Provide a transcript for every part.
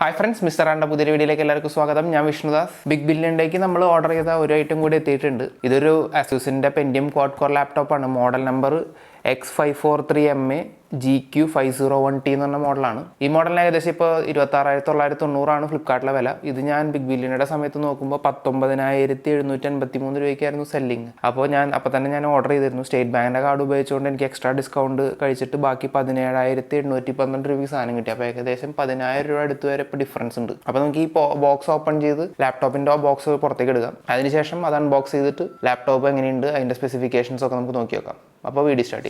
Hi friends, Mr. Randa പുതിയ വീഡിയോയിലേക്ക് എല്ലാവർക്കും സ്വാഗതം. ഞാൻ വിഷ്ണുദാസ്. ബിഗ് ബില്യണിലേക്ക് നമ്മൾ ഓർഡർ ചെയ്ത ഒരു ഐറ്റം കൂടി എത്തിയിട്ടുണ്ട്. ഇതൊരു Asusന്റെ Pentium quad core ലാപ്ടോപ്പ് ആണ്. മോഡൽ നമ്പർ X543MA GQ501T എന്ന് പറഞ്ഞ മോഡലാണ്. ഈ മോഡലിന് ഏകദേശം ഇപ്പോൾ 26,990 ഫ്ലിപ്കാർട്ടിലെ വില. ഇത് ഞാൻ ബിഗ് ബില്യണിയുടെ സമയത്ത് നോക്കുമ്പോൾ 19,783 രൂപയ്ക്കായിരുന്നു സെല്ലിങ്. അപ്പോൾ തന്നെ ഞാൻ ഓർഡർ ചെയ്തിരുന്നു. സ്റ്റേറ്റ് ബാങ്കിൻ്റെ കാർഡ് ഉപയോഗിച്ചുകൊണ്ട് എനിക്ക് എക്സ്ട്രാ ഡിസ്കൗണ്ട് കഴിച്ചിട്ട് ബാക്കി 17,812 രൂപയ്ക്ക് സാധനം കിട്ടി. അപ്പോൾ ഏകദേശം 10,000 രൂപ അടുത്ത് വരെ ഇപ്പോൾ ഡിഫറൻസ് ഉണ്ട്. അപ്പോൾ നമുക്ക് ഈ ബോക്സ് ഓപ്പൺ ചെയ്ത് ലാപ്ടോപ്പിൻ്റെ ബോക്സ് പുറത്തേക്ക് എടുക്കാം. അതിനുശേഷം അത് അൺബോക്സ് ചെയ്തിട്ട് ലാപ്ടോപ്പ് എങ്ങനെയുണ്ട് അതിൻ്റെ സ്പെസിഫിക്കേഷൻസ് ഒക്കെ നമുക്ക് നോക്കി നോക്കാം. അപ്പോൾ വീഡിയോ സ്റ്റാർട്ട് ചെയ്യാം.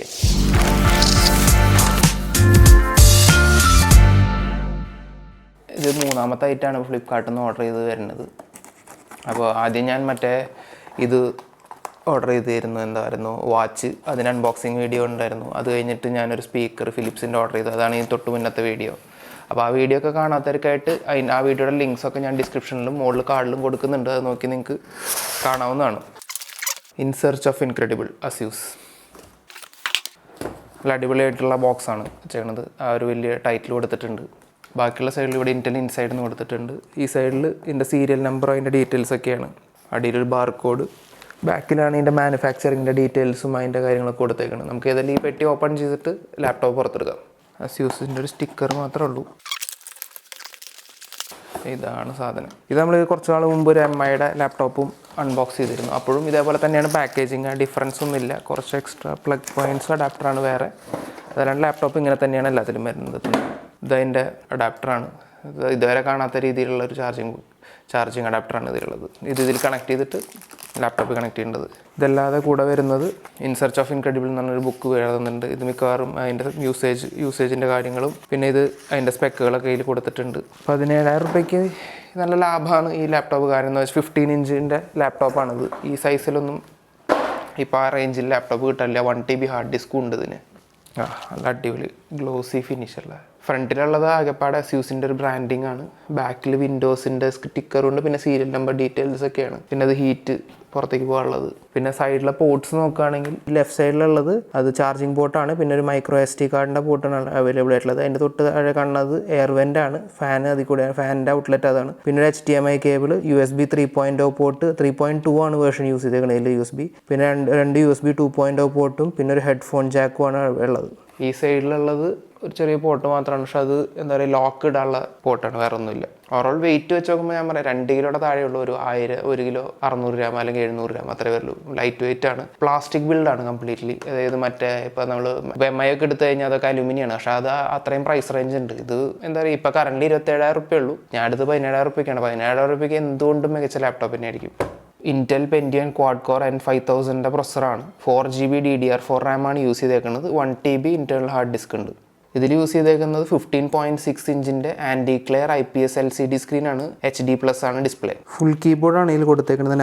ഇത് മൂന്നാമത്തെ ഐറ്റമാണ് ഫ്ലിപ്കാർട്ടിൽ നിന്ന് ഓർഡർ ചെയ്ത് വരുന്നത്. അപ്പോൾ ആദ്യം ഞാൻ ഇത് ഓർഡർ ചെയ്തിരുന്നു. എന്തായിരുന്നു വാച്ച്, അതിന് അൺബോക്സിങ് വീഡിയോ ഉണ്ടായിരുന്നു. അത് കഴിഞ്ഞിട്ട് ഞാനൊരു സ്പീക്കർ ഫിലിപ്സിൻ്റെ ഓർഡർ ചെയ്തു. അതാണ് ഈ തൊട്ട് മുന്നത്തെ വീഡിയോ. അപ്പോൾ ആ വീഡിയോ ഒക്കെ കാണാത്തവർക്കായിട്ട് ആ വീഡിയോയുടെ ലിങ്ക്സൊക്കെ ഞാൻ ഡിസ്ക്രിപ്ഷനിലും മുകളിൽ കാർഡിലും കൊടുക്കുന്നുണ്ട്. അത് നോക്കി നിങ്ങൾക്ക് കാണാവുന്നതാണ്. In search of incredible Asus. നല്ല അടിപൊളിയായിട്ടുള്ള ബോക്സാണ് ചെയ്യണത്. ആ ഒരു വലിയ ടൈറ്റിൽ കൊടുത്തിട്ടുണ്ട്. ബാക്കിയുള്ള സൈഡിൽ ഇവിടെ ഇൻറ്റൽ ഇൻസൈഡ് എന്ന് കൊടുത്തിട്ടുണ്ട്. ഈ സൈഡിൽ ഇതിൻ്റെ സീരിയൽ നമ്പറും അതിൻ്റെ ഡീറ്റെയിൽസൊക്കെയാണ്. അടിയിലൊരു ബാർകോഡ്. ബാക്കിലാണ് ഇതിൻ്റെ മാനുഫാക്ചറിങ്ങിൻ്റെ ഡീറ്റെയിൽസും അതിൻ്റെ കാര്യങ്ങളൊക്കെ കൊടുത്തേക്കുന്നത്. നമുക്ക് ഏതായാലും ഈ പെട്ടി ഓപ്പൺ ചെയ്തിട്ട് ലാപ്ടോപ്പ് പുറത്തെടുക്കാം. അസ്യൂസിൻ്റെ ഒരു സ്റ്റിക്കർ മാത്രമേ ഉള്ളൂ. ഇതാണ് സാധനം. ഇത് നമ്മൾ കുറച്ച് നാൾ മുമ്പ് ഒരു MIയുടെ ലാപ്ടോപ്പും അൺബോക്സ് ചെയ്തിരുന്നു. അപ്പോഴും ഇതേപോലെ തന്നെയാണ് പാക്കേജിങ്. ഡിഫറൻസ് ഒന്നുമില്ല. കുറച്ച് എക്സ്ട്രാ പ്ലഗ് പോയിൻറ്റ്സ് അഡാപ്റ്ററാണ് വേറെ. അതല്ലാണ്ട് ലാപ്ടോപ്പ് ഇങ്ങനെ തന്നെയാണ് എല്ലാത്തിലും വരുന്നത്. ഇതതിൻ്റെ അഡാപ്റ്ററാണ്. ഇതുവരെ കാണാത്ത രീതിയിലുള്ള ഒരു ചാർജിങ് അഡാപ്റ്ററാണ് ഇതിലുള്ളത്. ഇതിൽ കണക്ട് ചെയ്തിട്ട് ലാപ്ടോപ്പ് കണക്ട് ചെയ്യേണ്ടത്. ഇതല്ലാതെ കൂടെ വരുന്നത് ഇൻ സെർച്ച് ഓഫ് ഇൻക്രെഡിബിൾ എന്ന് പറഞ്ഞൊരു ബുക്ക് എഴുതുന്നുണ്ട്. ഇത് മിക്കവാറും അതിൻ്റെ യൂസേജിൻ്റെ കാര്യങ്ങളും പിന്നെ അതിൻ്റെ സ്പെക്കുകളൊക്കെ ഇതിൽ കൊടുത്തിട്ടുണ്ട്. 17,000 രൂപയ്ക്ക് നല്ല ലാഭമാണ് ഈ ലാപ്ടോപ്പ്. കാര്യം എന്ന് വെച്ചാൽ 15 ഇഞ്ചിൻ്റെ ലാപ്ടോപ്പാണിത്. ഈ സൈസിലൊന്നും ഇപ്പോൾ ആ റേഞ്ചിൽ ലാപ്ടോപ്പ് കിട്ടില്ല. 1 TB ഹാർഡ് ഡിസ്കും ഉണ്ട് ഇതിന്. നല്ല അടിപൊളി ഗ്ലോസി ഫിനിഷല്ല. ഫ്രണ്ടിലുള്ളത് ആകെപ്പാടെ അസ്യൂസിൻ്റെ ഒരു ബ്രാൻഡിങ് ആണ്. ബാക്കിൽ വിൻഡോസിൻ്റെ സ്റ്റിക്കറുണ്ട്. പിന്നെ സീരിയൽ നമ്പർ ഡീറ്റെയിൽസ് ഒക്കെയാണ്. പിന്നെ അത് ഹീറ്റ് പുറത്തേക്ക് പോകാനുള്ളത്. പിന്നെ സൈഡിലെ പോർട്ട്സ് നോക്കുകയാണെങ്കിൽ ലെഫ്റ്റ് സൈഡിലുള്ളത് അത് ചാർജിങ് പോർട്ടാണ്. പിന്നെ ഒരു മൈക്രോ SD കാർഡിൻ്റെ പോർട്ടാണ് അവൈലബിൾ ആയിട്ടുള്ളത്. അതിൻ്റെ തൊട്ട് താഴെ കാണുന്നത് എയർ വെൻ്റ് ആണ്. ഫാൻ അതിൽ കൂടെയാണ്. ഫാനിൻ്റെ ഔട്ട്ലെറ്റ് അതാണ്. പിന്നെ ഒരു HDMI കേബിൾ, USB 3.0 പോർട്ട്, 3.2 ആണ് വേർഷൻ യൂസ് ചെയ്തേക്കുന്നത് ഇതിൽ USB. പിന്നെ രണ്ട് USB 2.0 പോർട്ടും പിന്നെ ഒരു ഹെഡ്ഫോൺ ജാക്കും ആണ് ഉള്ളത്. ഈ സൈഡിലുള്ളത് ഒരു ചെറിയ പോർട്ട് മാത്രമാണ്. പക്ഷെ അത് എന്താ പറയുക ലോക്ക് ഇടാനുള്ള പോർട്ടാണ്, വേറെ ഒന്നുമില്ല. ഓവറോൾ വെയിറ്റ് വെച്ച് നോക്കുമ്പോൾ ഞാൻ പറയാം 2 കിലോയുടെ താഴെയുള്ള ഒരു 1 കിലോ 600 ഗ്രാം അല്ലെങ്കിൽ 700 ഗ്രാം അത്രേ വരുള്ളൂ. ലൈറ്റ് വെയിറ്റ് ആണ്. പ്ലാസ്റ്റിക് ബിൽഡാണ് കംപ്ലീറ്റ്ലി. അതായത് ഇപ്പോൾ നമ്മൾ MI ഒക്കെ എടുത്തു കഴിഞ്ഞാൽ അതൊക്കെ അലുമിനിയാണ്. പക്ഷേ അത് അത്രയും പ്രൈസ് റേഞ്ച് ഉണ്ട്. ഇത് എന്താ പറയുക ഇപ്പോൾ കറന്റ് 27,000 രൂപയേ ഉള്ളൂ. ഞാൻ അടുത്ത് 17,000 രൂപയ്ക്കാണ്. 17,000 രൂപയ്ക്ക് എന്തുകൊണ്ടും മികച്ച ലാപ്ടോപ്പ് തന്നെ ആയിരിക്കും. Intel Pentium quad core N5000 പ്രൊസറാണ്. 4GB DDR4 RAM ആണ് യൂസ് ചെയ്തേക്കുന്നത്. 1 TB ഇൻറ്റേർണൽ ഹാർഡ് ഡിസ്ക് ഉണ്ട്. ഇതിൽ യൂസ് ചെയ്തേക്കുന്നത് 15.6 ഇഞ്ചിൻ്റെ ആൻറ്റി ക്ലെയർ IPS LCD സ്ക്രീനാണ്. HD+ ആണ് ഡിസ്പ്ലേ. ഫുൾ കീബോർഡാണ് ഇതിൽ കൊടുത്തേക്കുന്നത്.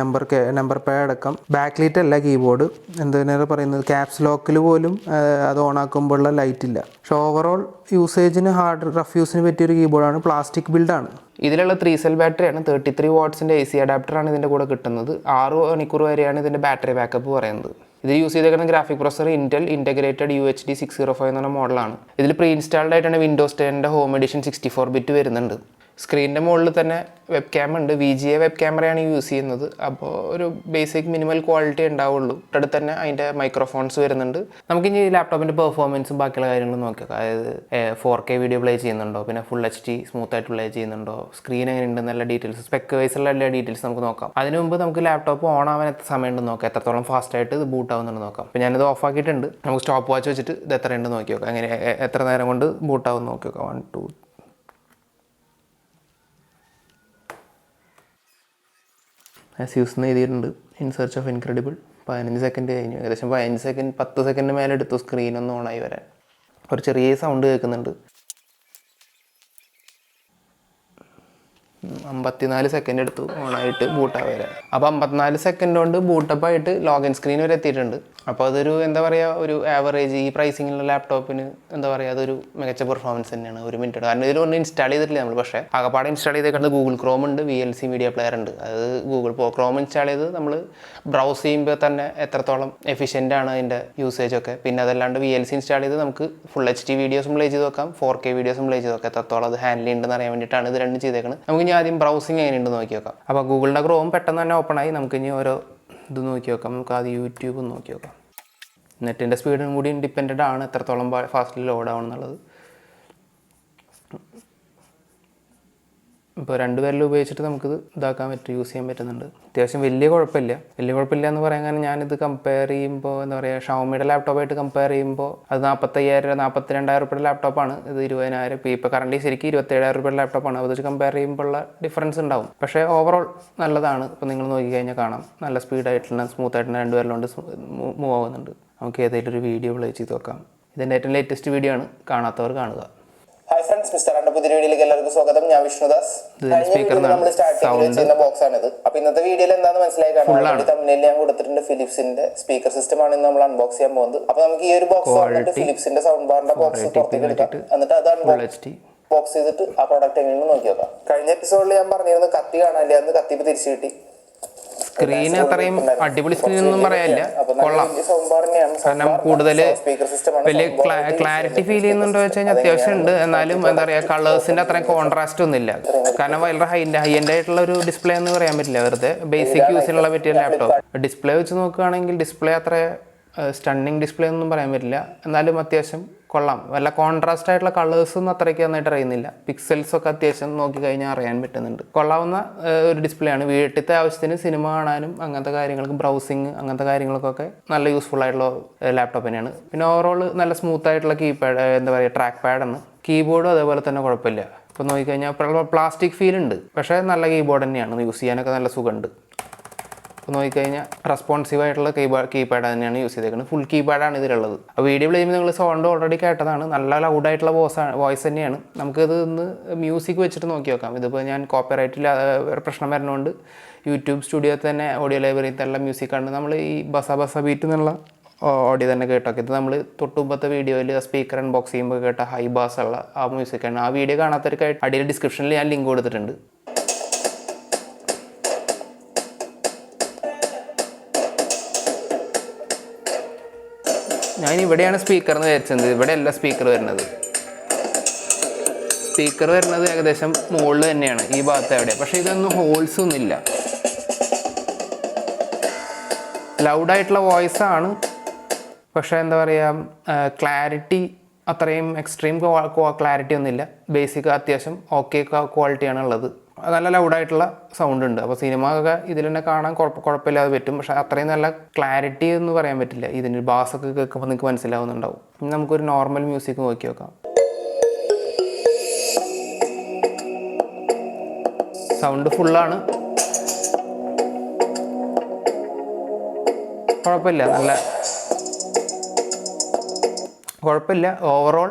നമ്പർ പാഡ് അടക്കം. ബാക്ക് ലൈറ്റ് അല്ല കീബോർഡ്. എന്താണ് പറയുന്നത്, ക്യാപ്സ് ലോക്കിൽ പോലും അത് ഓൺ ആക്കുമ്പോഴുള്ള ലൈറ്റ് ഇല്ല. പക്ഷെ ഓവറോൾ യൂസേജിന് റഫ് യൂസിന് പറ്റിയൊരു കീബോർഡാണ്. പ്ലാസ്റ്റിക് ബിൽഡാണ്. ഇതിലുള്ള 3 സെൽ ബാറ്ററിയാണ്. 33 വാട്ട്സിൻ്റെ AC അഡാപ്റ്ററാണ് ഇതിൻ്റെ കൂടെ കിട്ടുന്നത്. 6 മണിക്കൂർ വരെയാണ് ഇതിൻ്റെ ബാറ്ററി ബാക്കപ്പ് പറയുന്നത്. ഇത് യൂസ് ചെയ്തേക്കുന്ന graphic processor Intel integrated UHD 605 എന്ന മോഡലാണ്. ഇതിൽ പ്രീ ഇൻസ്റ്റാൾഡ് ആയിട്ടാണ് വിൻഡോസ് 10 ഹോം എഡിഷൻ 64 ബിറ്റ് വരുന്നുണ്ട്. സ്ക്രീനിൻ്റെ മുകളിൽ തന്നെ വെബ് ക്യാം ഉണ്ട്. VGA വെബ് ക്യാമറയാണ് യൂസ് ചെയ്യുന്നത്. അപ്പോൾ ഒരു ബേസിക് മിനിമൽ ക്വാളിറ്റി ഉണ്ടാവുള്ളൂ. അടുത്ത് തന്നെ അതിൻ്റെ മൈക്രോഫോൺസ് വരുന്നുണ്ട്. നമുക്കിനി ലാപ്ടോപ്പിൻ്റെ പെർഫോമൻസും ബാക്കിയുള്ള കാര്യങ്ങളും നോക്കാം. അതായത് 4K വീഡിയോ പ്ലേ ചെയ്യുന്നുണ്ടോ, പിന്നെ ഫുൾ HD സ്മൂത്തായിട്ട് പ്ലേ ചെയ്യുന്നുണ്ടോ, സ്ക്രീൻ എങ്ങനെയുണ്ട്, നല്ല ഡീറ്റെയിൽസ്, സ്പെക്ക് വൈസുള്ള എല്ലാ ഡീറ്റെയിൽസ് നമുക്ക് നോക്കാം. അതിന് മുമ്പ് നമുക്ക് ലാപ്ടോപ്പ് ഓൺ ആവാൻ എത്ര സമയമുണ്ടെന്ന് നോക്കാം. എത്രത്തോളം ഫാസ്റ്റായിട്ട് ഇത് ബൂട്ട് ആവുന്നുണ്ട് നോക്കാം. അപ്പോൾ ഞാനിത് ഓഫ് ആക്കിയിട്ടുണ്ട്. നമുക്ക് സ്റ്റോപ്പ് വാച്ച് വെച്ചിട്ട് ഇത് എത്രയുണ്ട് നോക്കി നോക്കാം. അങ്ങനെ എത്ര നേരം കൊണ്ട് ബൂട്ടാവും നോക്കി നോക്കാം. 1 2 Asus എന്ന് എഴുതിയിട്ടുണ്ട്. In search of incredible. 15 second കഴിഞ്ഞു. ഏകദേശം 10 സെക്കൻഡ് മേലെ എടുത്തു സ്ക്രീനൊന്നും ഓണായി വരാൻ. ഒരു ചെറിയ സൗണ്ട് കേൾക്കുന്നുണ്ട്. 54 സെക്കൻഡ് എടുത്തു ഓണായിട്ട് ബൂട്ടായി വരാൻ. അപ്പോൾ 54 സെക്കൻഡ് കൊണ്ട് ബൂട്ടപ്പ് ആയിട്ട് ലോഗിൻ സ്ക്രീൻ വരെ എത്തിയിട്ടുണ്ട്. അപ്പോൾ അതൊരു എന്താ പറയുക ഒരു ആവറേജ് ഈ പ്രൈസിങ്ങിലുള്ള ലാപ്ടോപ്പിന് എന്താ പറയുക അതൊരു മികച്ച പെർഫോമൻസ് തന്നെയാണ് 1 മിനിറ്റ്. കാരണം ഇതിലൊന്നും ഇൻസ്റ്റാൾ ചെയ്തിട്ടില്ല നമ്മൾ. പക്ഷേ ആകപ്പാടെ ഇൻസ്റ്റാൾ ചെയ്തേക്കുന്നത് ഗൂഗിൾ ക്രോം ഉണ്ട്, VLC മീഡിയ പ്ലെയർ ഉണ്ട്. അത് ഗൂഗിൾ ക്രോം ഇൻസ്റ്റാൾ ചെയ്ത് നമ്മൾ ബ്രൗസ് ചെയ്യുമ്പോൾ തന്നെ എത്രത്തോളം എഫിഷ്യൻ്റ് ആണ് അതിൻ്റെ യൂസേജ് ഒക്കെ. പിന്നെ അതല്ലാണ്ട് VLC ഇൻസ്റ്റാൾ ചെയ്ത് നമുക്ക് ഫുൾ HD വീഡിയോസും പ്ലേ ചെയ്ത് നോക്കാം, 4K വീഡിയോസും പ്ലേ ചെയ്ത് നോക്കാം. എത്രത്തോളം അത് ഹാൻഡിൽ ഉണ്ടെന്ന് അറിയാൻ വേണ്ടിയിട്ടാണ് ഇത് രണ്ടും ചെയ്തേക്കുന്നത്. നമുക്ക് ഇനി ആദ്യം ബ്രൗസിങ് എങ്ങനെയുണ്ട് നോക്കി നോക്കാം. അപ്പോൾ ഗൂഗിളിൻ്റെ ക്രോം പെട്ടെന്ന് തന്നെ ഓപ്പൺ ആയി. നമുക്ക് ഇനി ഓരോ ഇത് നോക്കി നോക്കാം. നമുക്ക് ആദ്യം യൂട്യൂബ് നോക്കി നോക്കാം. നെറ്റിൻ്റെ സ്പീഡും കൂടി ഇൻഡിപെൻഡൻ്റ് ആണ് എത്രത്തോളം ഫാസ്റ്റിൽ ലോഡ് ആവണം എന്നുള്ളത്. ഇപ്പോൾ 2 പേരിൽ ഉപയോഗിച്ചിട്ട് നമുക്കിത് ഇതാക്കാൻ പറ്റും, യൂസ് ചെയ്യാൻ പറ്റുന്നുണ്ട്. അത്യാവശ്യം വലിയ കുഴപ്പമില്ല എന്ന് പറയാൻ കാരണം ഞാനിത് കമ്പയർ ചെയ്യുമ്പോൾ എന്താ പറയുക ഷവോമിയുടെ ലാപ്ടോപ്പായിട്ട് കമ്പയർ ചെയ്യുമ്പോൾ അത് 45,000-42,000 രൂപയുടെ ലാപ്ടോപ്പാണ്. ഇത് 20,000. ഇപ്പോൾ കറൻറ്റ്ലി ശരിക്കും 27,000 രൂപയുടെ ലാപ്ടോപ്പാണ്. അത് വെച്ച് കമ്പയർ ചെയ്യുമ്പോഴുള്ള ഡിഫറൻസ് ഉണ്ടാവും. പക്ഷേ ഓവറോൾ നല്ലതാണ്. ഇപ്പോൾ നിങ്ങൾ നോക്കിക്കഴിഞ്ഞാൽ കാണാം നല്ല സ്പീഡായിട്ടുള്ള സ്മൂത്തായിട്ടുള്ള 2 പേരിലുകൊണ്ട് മൂവ് ആവുന്നുണ്ട്. നമുക്ക് ഏതെങ്കിലും ഒരു വീഡിയോ പ്ലേ ചെയ്ത് നോക്കാം. ഇതിൻ്റെ ഏറ്റവും ലേറ്റസ്റ്റ് വീഡിയോ ആണ്, കാണാത്തവർ കാണുക. ഹായ് ഫ്രണ്ട്സ്, മിസ്റ്റർ അന്റെ പുതിയ വീഡിയോയിലേക്ക് എല്ലാവർക്കും സ്വാഗതം. ഞാൻ വിഷ്ണുദാസ്. നമ്മൾ സ്റ്റാർട്ടിംഗ് ചെയ്യുന്ന ബോക്സ് ആണിത്. അപ്പൊ ഇന്നത്തെ വീഡിയോയിൽ എന്താണെന്ന് മനസ്സിലായി കാണാം. തമിഴിൽ ഞാൻ കൊടുത്തിട്ടുണ്ട് ഫിലിപ്സിന്റെ സ്പീക്കർ സിസ്റ്റം ആണ് നമ്മൾ അൺബോക്സ് ചെയ്യാൻ പോകുന്നത്. അപ്പൊ നമുക്ക് ഈ ഒരു ബോക്സ് വന്നിട്ട് ഫിലിപ്സിന്റെ സൗണ്ട് ബാറിന്റെ ബോക്സ് പുറത്തേക്ക് എടുക്കാം. എന്നിട്ട് അത് ബോക്സ് ചെയ്തിട്ട് ആ പ്രോഡക്റ്റ് എങ്ങനെയാണ് നോക്കി നോക്കാം. കഴിഞ്ഞ എപ്പിസോഡിൽ ഞാൻ പറഞ്ഞിരുന്നു കത്തി കാണാനില്ല, അന്ന് കത്തി തിരിച്ചു കിട്ടി. സ്ക്രീൻ അത്രയും അടിപൊളി സ്ക്രീൻ ഒന്നും പറയാനില്ല, കൊള്ളാം. കാരണം കൂടുതൽ വലിയ ക്ലാരിറ്റി ഫീൽ ചെയ്യുന്നുണ്ടോ വെച്ച് കഴിഞ്ഞാൽ അത്യാവശ്യം ഉണ്ട്. എന്നാലും എന്താ പറയുക കളേഴ്സിൻ്റെ അത്രയും കോൺട്രാസ്റ്റ് ഒന്നും ഇല്ല. കാരണം വളരെ ഹൈ എൻഡ് ആയിട്ടുള്ള ഒരു ഡിസ്പ്ലേ എന്ന് പറയാൻ പറ്റില്ല, വെറുതെ ബേസിക് യൂസിനുള്ള പറ്റിയ ലാപ്ടോപ്പ്. ഡിസ്പ്ലേ വെച്ച് നോക്കുകയാണെങ്കിൽ ഡിസ്പ്ലേ അത്ര സ്റ്റണ്ണിങ് ഡിസ്പ്ലേ ഒന്നും പറയാൻ പറ്റില്ല. എന്നാലും അത്യാവശ്യം കൊള്ളാം. വല്ല കോൺട്രാസ്റ്റ് ആയിട്ടുള്ള കളേഴ്സൊന്നും അത്രയ്ക്ക് നന്നായിട്ട് അറിയുന്നില്ല. പിക്സൽസ് ഒക്കെ അത്യാവശ്യം നോക്കി കഴിഞ്ഞാൽ അറിയാൻ പറ്റുന്നുണ്ട്. കൊള്ളാവുന്ന ഒരു ഡിസ്പ്ലേ ആണ്. വീട്ടിലത്തെ ആവശ്യത്തിന് സിനിമ കാണാനും അങ്ങനത്തെ കാര്യങ്ങൾക്ക്, ബ്രൗസിങ് അങ്ങനത്തെ കാര്യങ്ങൾക്കൊക്കെ നല്ല യൂസ്ഫുൾ ആയിട്ടുള്ള ലാപ്ടോപ്പ് തന്നെയാണ്. പിന്നെ ഓവറോൾ നല്ല സ്മൂത്ത് ആയിട്ടുള്ള കീപാഡ്, എന്താ പറയുക ട്രാക്ക് പാഡാണ്. കീബോർഡും അതേപോലെ തന്നെ കുഴപ്പമില്ല. ഇപ്പോൾ നോക്കിക്കഴിഞ്ഞാൽ പ്ലാസ്റ്റിക് ഫീൽ ഉണ്ട്, പക്ഷേ നല്ല കീബോർഡ് തന്നെയാണ്. യൂസ് ചെയ്യാനൊക്കെ നല്ല സുഖമുണ്ട്. അപ്പോൾ നോക്കിക്കഴിഞ്ഞാൽ റെസ്പോൺസീവ് ആയിട്ടുള്ള കീപാഡ് തന്നെയാണ് യൂസ് ചെയ്തേക്കുന്നത്. ഫുൾ കീപാഡാണ് ഇതിലുള്ളത്. അപ്പോൾ വീഡിയോ പ്ലേ ചെയ്യുമ്പോൾ നിങ്ങൾ സൗണ്ട് ഓൾറെഡി കേട്ടതാണ്. നല്ല ലൗഡായിട്ടുള്ള വോയിസ് തന്നെയാണ്. നമുക്കിത് ഇന്ന് മ്യൂസിക് വെച്ചിട്ട് നോക്കി നോക്കാം. ഇതിപ്പോൾ ഞാൻ കോപ്പിറൈറ്റിൽ പ്രശ്നം വരുന്നതുകൊണ്ട് യൂട്യൂബ് സ്റ്റുഡിയോയിൽ തന്നെ ഓഡിയോ ലൈബ്രറിയിൽ തന്നെ മ്യൂസിക്കാണ്. നമ്മൾ ഈ ബസ ബീറ്റ് എന്നുള്ള ഓഡിയോ തന്നെ കേട്ടോക്കെ. ഇത് നമ്മൾ തൊട്ടുമ്പത്തെ വീഡിയോയിൽ സ്പീക്കർ അൺബോക്സ് ചെയ്യുമ്പോൾ കേട്ട ഹൈ ബാസ് ഉള്ള ആ മ്യൂസിക്കാണ്. ആ വീഡിയോ കാണാത്തവർക്കായിട്ട് അടിയിൽ ഡിസ്ക്രിപ്ഷനിൽ ഞാൻ ലിങ്ക് കൊടുത്തിട്ടുണ്ട്. ഞാൻ ഇവിടെയാണ് സ്പീക്കർ എന്ന് വിചാരിച്ചത്. ഇവിടെയല്ല സ്പീക്കർ വരുന്നത്. സ്പീക്കർ വരുന്നത് ഏകദേശം മുകളിൽ തന്നെയാണ്, ഈ ഭാഗത്ത് എവിടെ. പക്ഷേ ഇതൊന്നും ഹോൾസ് ഒന്നുമില്ല. ലൗഡായിട്ടുള്ള വോയിസ് ആണ്, പക്ഷേ എന്താ പറയുക ക്ലാരിറ്റി അത്രയും എക്സ്ട്രീം ക്ലാരിറ്റി ഒന്നുമില്ല. ബേസിക് അത്യാവശ്യം ഓക്കെ ക്വാളിറ്റിയാണ് ഉള്ളത്. നല്ല ലൗഡായിട്ടുള്ള സൗണ്ട് ഉണ്ട്. അപ്പോൾ സിനിമ ഒക്കെ ഇതിൽ തന്നെ കാണാൻ കുഴപ്പമില്ലാതെ പറ്റും. പക്ഷേ അത്രയും നല്ല ക്ലാരിറ്റി എന്ന് പറയാൻ പറ്റില്ല. ഇതിന് ബാസൊക്കെ കേൾക്കുമ്പോൾ നിങ്ങൾക്ക് മനസ്സിലാവുന്നുണ്ടാവും. ഇനി നമുക്കൊരു നോർമൽ മ്യൂസിക് നോക്കി നോക്കാം. സൗണ്ട് ഫുള്ളാണ്, കുഴപ്പമില്ല. ഓവറോൾ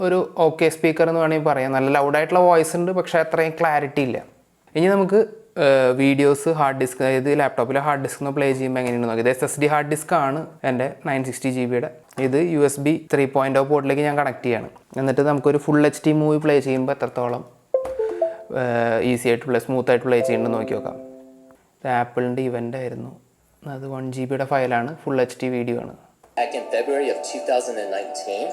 ഒരു ഓക്കെ സ്പീക്കർ എന്ന് വേണമെങ്കിൽ പറയാം. നല്ല ലൗഡായിട്ടുള്ള വോയിസ് ഉണ്ട്, പക്ഷേ അത്രയും ക്ലാരിറ്റി ഇല്ല. ഇനി നമുക്ക് വീഡിയോസ് ഹാർഡ് ഡിസ്ക്, അതായത് ലാപ്ടോപ്പിലെ ഹാർഡ് ഡിസ്ക് ഒന്ന് പ്ലേ ചെയ്യുമ്പോൾ എങ്ങനെയാണ് നോക്കി. ഇത് SSD ഹാർഡ് ഡിസ്ക് ആണ് എൻ്റെ 960 GB. ഇത് USB 3.0 പോർട്ടിലേക്ക് ഞാൻ കണക്ട് ചെയ്യാണ്. എന്നിട്ട് നമുക്കൊരു ഫുൾ HD മൂവി പ്ലേ ചെയ്യുമ്പോൾ എത്രത്തോളം ഈസി ആയിട്ട് സ്മൂത്ത് ആയിട്ട് പ്ലേ ചെയ്യുന്നുണ്ട് നോക്കി നോക്കാം. ഇത് ആപ്പിളിൻ്റെ ഇവൻ്റ് ആയിരുന്നു. അത് 1 GB ഫയലാണ്, ഫുൾ HD വീഡിയോ ആണ്. Back in February of 2019,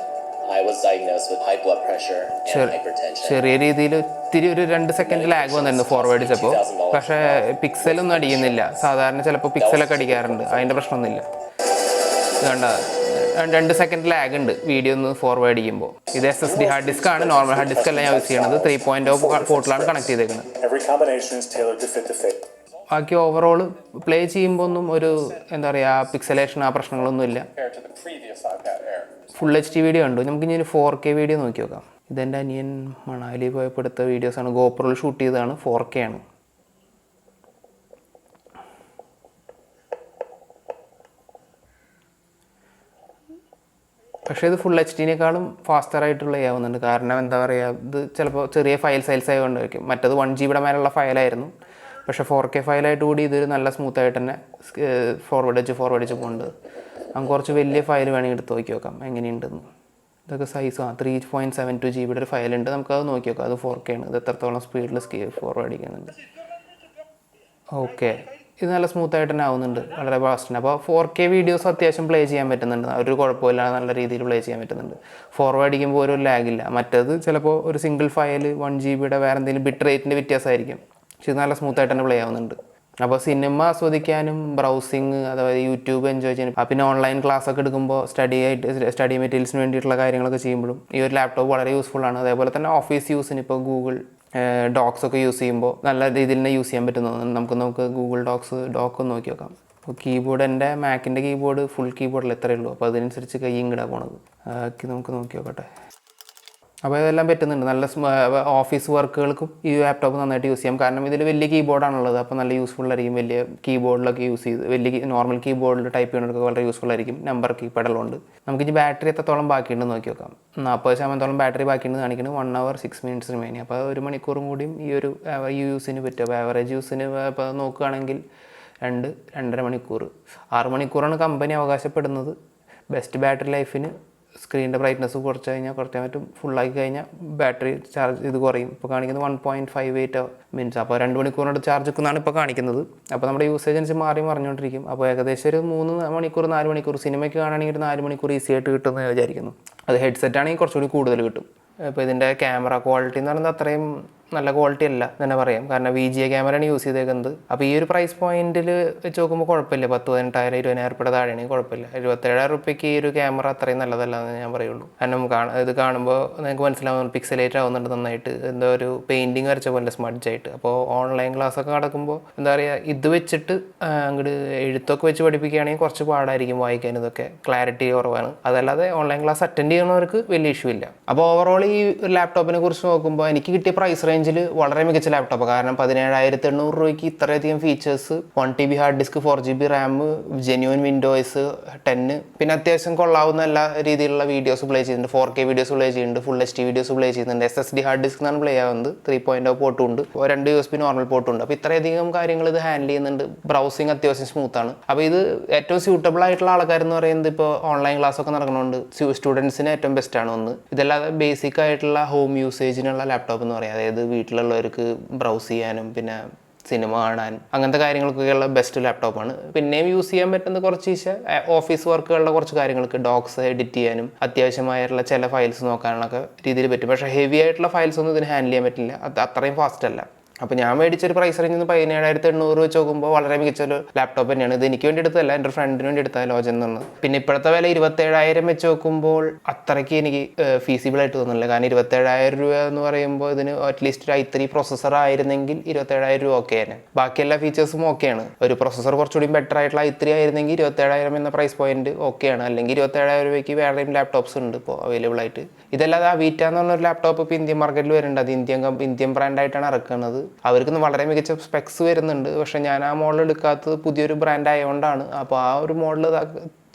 I was diagnosed with high blood pressure and hypertension. ചെറിയ രീതിയിൽ ഇത്തിരി ഒരു 2 സെക്കൻഡ് ലാഗ് വന്നിരുന്നു ഫോർവേഡ് ചെയ്തപ്പോൾ. പക്ഷേ പിക്സലൊന്നും അടിക്കുന്നില്ല. സാധാരണ ചിലപ്പോൾ പിക്സലൊക്കെ അടിക്കാറുണ്ട്, അതിൻ്റെ പ്രശ്നമൊന്നുമില്ല. വേണ്ട 2 സെക്കൻഡ് ലാഗ് ഉണ്ട് വീഡിയോ ഒന്ന് ഫോർവേഡ് ചെയ്യുമ്പോൾ. ഇത് SSD ഹാർഡ് ഡിസ്ക് ആണ്, നോർമൽ ഹാർഡ് ഡിസ്ക് അല്ല ഞാൻ യൂസ് ചെയ്യണത്. 3.0 പോർട്ടിലാണ് കണക്ട് ചെയ്തേക്കുന്നത്. ബാക്കി ഓവറോൾ പ്ലേ ചെയ്യുമ്പോൾ ഒന്നും ഒരു എന്താ പറയുക പിക്സലേഷൻ ആ പ്രശ്നങ്ങളൊന്നുമില്ല. ഫുൾ HD വീഡിയോ ഉണ്ട്. നമുക്ക് ഇനി ഒരു 4K വീഡിയോ നോക്കി നോക്കാം. ഇതെൻ്റെ അനിയൻ മണാലി പോയപ്പോൾ എടുത്ത വീഡിയോസാണ്. ഗോപ്രോയിൽ ഷൂട്ട് ചെയ്തതാണ്. 4K ആണ്. പക്ഷേ ഇത് ഫുൾ HDനേക്കാളും ഫാസ്റ്ററായിട്ട് പ്ലേ ആവുന്നുണ്ട്. കാരണം എന്താ പറയുക, ഇത് ചിലപ്പോൾ ചെറിയ ഫയൽ സൈസ് ആയതുകൊണ്ടായിരിക്കും. മറ്റത് 1 GB മേലുള്ള ഫയലായിരുന്നു. പക്ഷേ 4K ഫയലായിട്ട് കൂടി ഇതൊരു നല്ല സ്മൂത്തായിട്ട് തന്നെ ഫോർവേഡ് വെച്ച് പോകുന്നുണ്ട്. നമുക്ക് കുറച്ച് വലിയ ഫയൽ വേണമെങ്കിൽ എടുത്ത് നോക്കി നോക്കാം എങ്ങനെയുണ്ടെന്ന്. ഇതൊക്കെ സൈസ് 3.72 GB ഒരു ഫയലുണ്ട്, നമുക്കത് നോക്കി നോക്കാം. അത് 4K ആണ്. ഇത് എത്രത്തോളം സ്പീഡിൽ ഫോർവേഡ് ചെയ്യുന്നുണ്ട്. ഓക്കെ, ഇത് നല്ല സ്മൂത്തായിട്ട് തന്നെ ആവുന്നുണ്ട്, വളരെ ഫാസ്റ്റാണ്. അപ്പോൾ 4K വീഡിയോസ് അത്യാവശ്യം പ്ലേ ചെയ്യാൻ പറ്റുന്നുണ്ട്, ഒരു കുഴപ്പമില്ലാതെ നല്ല രീതിയിൽ പ്ലേ ചെയ്യാൻ പറ്റുന്നുണ്ട്. ഫോർവേഡ് അടിക്കുമ്പോൾ ഒരു ലാഗില്ല. മറ്റേത് ചിലപ്പോൾ ഒരു സിംഗിൾ ഫയൽ 1 GB വേറെ എന്തെങ്കിലും ബിറ്റ് റേറ്റിൻ്റെ വ്യത്യാസമായിരിക്കും. പക്ഷേ ഇത് നല്ല സ്മൂത്തായിട്ട് തന്നെ പ്ലേ ആവുന്നുണ്ട്. അപ്പോൾ സിനിമ ആസ്വദിക്കാനും ബ്രൗസിങ്, അതായത് യൂട്യൂബ് എൻജോയ് ചെയ്യാനും, പിന്നെ ഓൺലൈൻ ക്ലാസ് ഒക്കെ എടുക്കുമ്പോൾ സ്റ്റഡി മെറ്റീരിയൽസിന് വേണ്ടിയിട്ടുള്ള കാര്യങ്ങളൊക്കെ ചെയ്യുമ്പോഴും ഈ ഒരു ലാപ്ടോപ്പ് വളരെ യൂസ്ഫുൾ ആണ്. അതേപോലെ തന്നെ ഓഫീസ് യൂസിന് ഇപ്പോൾ ഗൂഗിൾ ഡോക്സ് ഒക്കെ യൂസ് ചെയ്യുമ്പോൾ നല്ല രീതിയിൽ തന്നെ യൂസ് ചെയ്യാൻ പറ്റുന്നതാണ്. നമുക്ക് ഗൂഗിൾ ഡോക്ക് ഒന്ന് നോക്കി നോക്കാം. അപ്പോൾ കീബോർഡ്, എൻ്റെ മാക്കിൻ്റെ കീബോർഡ് ഫുൾ കീബോർഡിൽ എത്രയേ ഉള്ളൂ, അപ്പോൾ അതിനനുസരിച്ച് കൈ ഇങ്ങടാ പോണത്. നമുക്ക് നോക്കി നോക്കട്ടെ. അപ്പോൾ ഇതെല്ലാം പറ്റുന്നുണ്ട്. നല്ല ഓഫീസ് വർക്കുകൾക്കും ഈ ലാപ്ടോപ്പ് നന്നായിട്ട് യൂസ് ചെയ്യാം. കാരണം ഇതിൽ വലിയ കീബോർഡാണുള്ളത്, അപ്പോൾ നല്ല യൂസ്ഫുൾ ആയിരിക്കും. വലിയ കീബോർഡിലൊക്കെ യൂസ് ചെയ്ത് വലിയ നോർമൽ കീബോർഡിൽ ടൈപ്പ് ചെയ്യുന്നവർക്ക് വളരെ യൂസ്ഫുൾ ആയിരിക്കും. നമ്പർ കീപാഡുള്ളതുകൊണ്ട്. നമുക്കിനി ബാറ്ററി എത്രത്തോളം ബാക്കിയുണ്ടെന്ന് നോക്കി നോക്കാം. 40% ബാറ്ററി ബാക്കിയുണ്ട് കാണിക്കുന്നത്. 1 hour 6 minutes റിമൈനിങ്. അപ്പോൾ 1 മണിക്കൂറും കൂടിയും ഈ ഒരു യൂസിന് പറ്റും. അപ്പോൾ ആവറേജ് യൂസിന് ഇപ്പോൾ നോക്കുകയാണെങ്കിൽ 2-2.5 മണിക്കൂർ, 6 മണിക്കൂറാണ് കമ്പനി അവകാശപ്പെടുന്നത്. ബെസ്റ്റ് ബാറ്ററി ലൈഫിന് സ്ക്രീനിൻ്റെ ബ്രൈറ്റ്നസ് കുറച്ച് പറ്റും. ഫുള്ളാക്കി കഴിഞ്ഞാൽ ബാറ്ററി ചാർജ് ഇത് കുറയും. ഇപ്പോൾ കാണിക്കുന്നത് 1.58 minutes. അപ്പോൾ 2 മണിക്കൂറിനോട് ചാർജ് വെക്കുന്നതാണ് ഇപ്പോൾ കാണിക്കുന്നത്. അപ്പോൾ നമ്മുടെ യൂസേജ് അനുസരിച്ച് മറിഞ്ഞുകൊണ്ടിരിക്കും. അപ്പോൾ ഏകദേശം ഒരു 3 മണിക്കൂർ 4 മണിക്കൂർ സിനിമയ്ക്ക് കാണുകയാണെങ്കിൽ ഒരു 4 മണിക്കൂർ ഈസി ആയിട്ട് കിട്ടുമെന്ന് വിചാരിക്കുന്നു. അത് ഹെഡ്സെറ്റ് ആണെങ്കിൽ കുറച്ചുകൂടി കൂടുതൽ കിട്ടും. ഇപ്പോൾ ഇതിൻ്റെ ക്യാമറ ക്വാളിറ്റി എന്ന് പറയുന്നത് അത്രയും നല്ല ക്വാളിറ്റി അല്ല തന്നെ പറയാം. കാരണം VGA ക്യാമറയാണ് യൂസ് ചെയ്തേക്കുന്നത്. അപ്പോൾ ഈ ഒരു പ്രൈസ് പോയിന്റിൽ വെച്ച് നോക്കുമ്പോൾ കുഴപ്പമില്ല. 10,000-18,000 20,000 താഴെയാണെങ്കിൽ കുഴപ്പമില്ല. 77,000 ഈ ഒരു ക്യാമറ അത്രയും നല്ലതല്ല എന്ന് ഞാൻ പറയുള്ളൂ. കാരണം ഇത് കാണുമ്പോൾ നിങ്ങൾക്ക് മനസ്സിലാവുന്നു, പിക്സലേറ്റ് ആവുന്നുണ്ട് നന്നായിട്ട്. എന്തോ ഒരു പെയിൻറ്റിങ് വരച്ച പോലെ സ്മഡ്ജായിട്ട്. അപ്പോൾ ഓൺലൈൻ ക്ലാസ്സൊക്കെ നടക്കുമ്പോൾ എന്താ പറയുക, ഇത് വെച്ചിട്ട് അങ്ങോട്ട് എഴുത്തൊക്കെ വെച്ച് പഠിപ്പിക്കുകയാണെങ്കിൽ കുറച്ച് പാടായിരിക്കും വായിക്കാൻ. ഇതൊക്കെ ക്ലാരിറ്റി കുറവാണ്. അതല്ലാതെ ഓൺലൈൻ ക്ലാസ് അറ്റൻഡ് ചെയ്യുന്നവർക്ക് വലിയ ഇഷ്യൂ ഇല്ല. അപ്പോൾ ഓവറോൾ ഈ ലാപ്ടോപ്പിനെ കുറിച്ച് നോക്കുമ്പോൾ എനിക്ക് കിട്ടിയ പ്രൈസ് റേഞ്ചിൽ വളരെ മികച്ച ലാപ്ടോപ്പ്. കാരണം 17,800 രൂപയ്ക്ക് ഇത്രയധികം features, 1 TB hard disk, 4 GB RAM, genuine Windows 10, പിന്നെ അത്യാവശ്യം കൊള്ളാവുന്ന എല്ലാ രീതിയിലുള്ള വീഡിയോസ് പ്ലേ ചെയ്യുന്നുണ്ട്. 4K വീഡിയോസ് പ്ലേ ചെയ്യുന്നുണ്ട്, ഫുൾ HD വീഡിയോസ് പ്ലേ ചെയ്യുന്നുണ്ട്. SSD ഹാർഡ് ഡിസ്ക് എന്നാണ് പ്ലേ ആവുന്നത്. 3.0 പോർട്ടും ഉണ്ട്, 2 USB നോർമൽ പോർട്ടും ഉണ്ട്. അപ്പോൾ ഇത്രയധികം കാര്യങ്ങൾ ഇത് ഹാൻഡിൽ ചെയ്യുന്നുണ്ട്. ബ്രൗസിങ് അത്യാവശ്യം സ്മൂത്താണ്. അപ്പോൾ ഇത് ഏറ്റവും സ്യൂട്ടബിൾ ആയിട്ടുള്ള ആൾക്കാരെന്ന് പറയുന്നത് ഇപ്പോൾ ഓൺലൈൻ ക്ലാസ് ഒക്കെ നടക്കുന്നുണ്ട്. സ്റ്റുഡൻസിന് ഏറ്റവും ബെസ്റ്റാണ് ഒന്ന്. ഇതല്ലാതെ ബേസിക് ആയിട്ടുള്ള ഹോം യൂസേജിനുള്ള ലാപ്ടോപ്പ് എന്ന് പറയാം. അതായത് വീട്ടിലുള്ളവർക്ക് ബ്രൗസ് ചെയ്യാനും പിന്നെ സിനിമ കാണാൻ അങ്ങനത്തെ കാര്യങ്ങൾക്കൊക്കെയുള്ള ബെസ്റ്റ് ലാപ്ടോപ്പാണ്. പിന്നെയും യൂസ് ചെയ്യാൻ പറ്റുന്ന കുറച്ച് ഓഫീസ് വർക്കുകളുടെ കുറച്ച് കാര്യങ്ങൾക്ക് ഡോക്സ് എഡിറ്റ് ചെയ്യാനും അത്യാവശ്യമായിട്ടുള്ള ചില ഫയൽസ് നോക്കാനുള്ള രീതിയിൽ പറ്റും. പക്ഷേ ഹെവി ആയിട്ടുള്ള ഫയൽസ് ഒന്നും ഇതിന് ഹാൻഡിൽ ചെയ്യാൻ പറ്റില്ല. അത്രയും ഫാസ്റ്റ് അല്ല. അപ്പോൾ ഞാൻ മേടിച്ചൊരു പ്രൈസ് റേഞ്ചിൽ നിന്ന് 17,800 വെച്ച് നോക്കുമ്പോൾ വളരെ മികച്ചൊരു ലാപ്ടോപ്പ് തന്നെയാണ്. ഇത് എനിക്ക് വേണ്ടി എടുത്തതല്ല, എൻ്റെ ഫ്രണ്ടിന് വേണ്ടി എടുത്തത് ലോജൻ എന്ന്. പിന്നെ ഇപ്പോഴത്തെ വില 27,000 വെച്ച് നോക്കുമ്പോൾ അത്രയ്ക്ക് എനിക്ക് ഫീസിബിൾ ആയിട്ട് തോന്നുന്നില്ല. കാരണം 27,000 രൂപ എന്ന് പറയുമ്പോൾ ഇതിന് അറ്റ്ലീസ്റ്റ് ഒരു i3 പ്രൊസസ്സർ ആയിരുന്നെങ്കിൽ 27,000 രൂപ ഓക്കെയാണ്. ബാക്കി എല്ലാ ഫീച്ചേഴ്സും ഓക്കെയാണ്. ഒരു പ്രൊസസ്സർ കുറച്ചുകൂടി ബെറ്റർ ആയിട്ടുള്ള i3 ആയിരുന്നെങ്കിൽ 27,000 എന്ന പ്രൈസ് പോയിന്റ് ഓക്കെയാണ്. അല്ലെങ്കിൽ 27,000 രൂപയ്ക്ക് വേറെയും ലാപ്ടോപ്സ് ഉണ്ട് ഇപ്പോൾ അവൈലബിൾ ആയിട്ട്. ഇതല്ലാതെ Avita എന്ന് പറഞ്ഞൊരു ലാപ്ടോപ്പ് ഇപ്പോൾ ഇന്ത്യൻ മാർക്കറ്റിൽ വരുന്നുണ്ട്. അത് ഇന്ത്യൻ ബ്രാൻഡായിട്ടാണ് ഇറക്കുന്നത്. അവർക്ക് വളരെ മികച്ച സ്പെക്സ് വരുന്നുണ്ട്. പക്ഷേ ഞാൻ ആ മോഡൽ എടുക്കാത്തത് പുതിയൊരു ബ്രാൻഡ് ആയതുകൊണ്ടാണ്. അപ്പോൾ ആ ഒരു മോഡൽ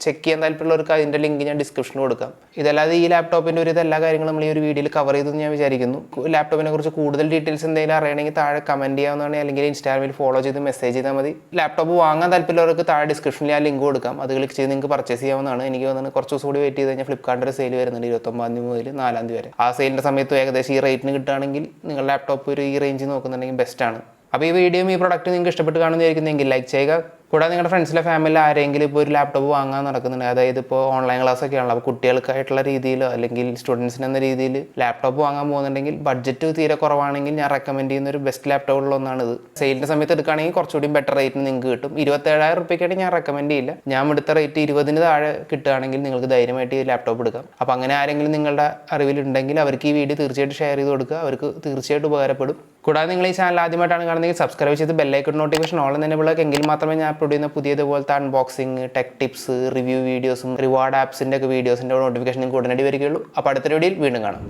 ചെക്ക് ചെയ്യാൻ താല്പര്യമുള്ളവർക്ക് അതിൻ്റെ ലിങ്ക് ഞാൻ ഡിസ്ക്രിപ്ഷനിൽ കൊടുക്കാം. ഇതല്ലാതെ ഈ ലാപ്ടോപ്പിൻ്റെ ഒരു എല്ലാ കാര്യങ്ങളും നമ്മൾ ഈ ഒരു വീഡിയോയിൽ കവർ ചെയ്തെന്ന് ഞാൻ വിചാരിക്കുന്നു. ലാപ്ടോപ്പിനെ കുറിച്ച് കൂടുതൽ ഡീറ്റെയിൽസ് എന്തെങ്കിലും അറിയണമെങ്കിൽ താഴെ കമൻറ്റ് ചെയ്യാവുന്നതാണ്, അല്ലെങ്കിൽ ഇൻസ്റ്റാഗ്രാമിൽ ഫോളോ ചെയ്ത് മെസ്സേജ് ചെയ്താൽ മതി. ലാപ്ടോപ്പ് വാങ്ങാൻ താല്പര്യമുള്ളവർക്ക് താഴെ ഡിസ്ക്രിപ്ഷനിൽ ആ ലിങ്ക് കൊടുക്കാം. അത് ക്ലിക്ക് ചെയ്ത് നിങ്ങൾക്ക് പർച്ചേസ് ചെയ്യാവുന്നതാണ്. എനിക്ക് തോന്നുന്നത് കുറച്ച് ദിവസം കൂടി വെയിറ്റ് ചെയ്ത് കഴിഞ്ഞാൽ ഫ്ലിപ്കാർട്ടിൻ്റെ സെയിൽ വരുന്നുണ്ട് 29 മുതൽ 4 വരെ. ആ സെയിലിൻ്റെ സമയത്ത് ഏകദേശം ഈ റേറ്റിന് കിട്ടുകയാണെങ്കിൽ നിങ്ങൾ ലാപ്ടോപ്പ് ഒരു ഈ റേഞ്ചിൽ നോക്കുന്നുണ്ടെങ്കിൽ ബെസ്റ്റാണ്. അപ്പോൾ ഈ വീഡിയോയും ഈ പ്രൊഡക്റ്റ് നിങ്ങൾക്ക് ഇഷ്ടപ്പെട്ട് കാണുന്നതായിരിക്കുന്നെങ്കിൽ ലൈക്ക് ചെയ്യുക. കൂടാതെ നിങ്ങളുടെ ഫ്രണ്ട്സിലെ ഫാമിലിയിൽ ആരെങ്കിലും ഇപ്പോൾ ഒരു ലാപ്ടോപ്പ് വാങ്ങാൻ നടക്കുന്നുണ്ട്, അതായത് ഇപ്പോൾ ഓൺലൈൻ ക്ലാസ് ഒക്കെ ആണല്ലോ, അപ്പോൾ കുട്ടികൾക്കായിട്ടുള്ള രീതിയിലോ അല്ലെങ്കിൽ സ്റ്റുഡൻസിന് എന്ന രീതിയിൽ ലാപ്ടോപ്പ് വാങ്ങാൻ പോകുന്നുണ്ടെങ്കിൽ ബഡ്ജറ്റ് തീരെ കുറവാണെങ്കിൽ ഞാൻ റെക്കമെൻഡ് ചെയ്യുന്ന ഒരു ബെസ്റ്റ് ലാപ്ടോപ്പുകളൊന്നാണ് ഇത്. സെയിലിൻ്റെ സമയത്ത് എടുക്കുകയാണെങ്കിൽ കുറച്ചുകൂടി ബെറ്റർ റേറ്റിന് നിങ്ങൾക്ക് കിട്ടും. 27,000 രൂപയ്ക്കാണെങ്കിൽ ഞാൻ റെക്കമെൻഡ് ചെയ്യില്ല. ഞാൻ എടുത്ത റേറ്റ് 20-ന് താഴെ കിട്ടുകയാണെങ്കിൽ നിങ്ങൾക്ക് ധൈര്യമായിട്ട് ഈ ലാപ്ടോപ്പ് എടുക്കാം. അപ്പോൾ അങ്ങനെ ആരെങ്കിലും നിങ്ങളുടെ അറിവിലുണ്ടെങ്കിൽ അവർക്ക് ഈ വീഡിയോ തീർച്ചയായിട്ടും ഷെയർ ചെയ്ത് കൊടുക്കുക. അവർക്ക് തീർച്ചയായിട്ടും ഉപകാരപ്പെടും. കൂടാതെ നിങ്ങൾ ഈ ചാനൽ ആദ്യമായിട്ടാണ് കാണുന്നതെങ്കിൽ സബ്സ്ക്രൈബ് ചെയ്ത് ബെല്ലൈക്കൺ നോട്ടിഫിക്കേഷൻ ഓൾ എനേബിൾ എങ്കിൽ മാത്രമേ ഞാൻ അപ്ലോഡ് ചെയ്യുന്ന പുതിയതുപോലത്തെ അൺബോക്സിങ്, ടെക് ടിപ്സ്, റിവ്യൂ വീഡിയോസും റിവാർഡ് ആപ്സിൻ്റെ ഒക്കെ വീഡിയോസിൻ്റെ നോട്ടിഫിക്കേഷൻ നിങ്ങൾക്ക് ഉടനടി വരികയുള്ളൂ. അപ്പോൾ അടുത്ത വീഡിയോയിൽ വീണ്ടും കാണാം.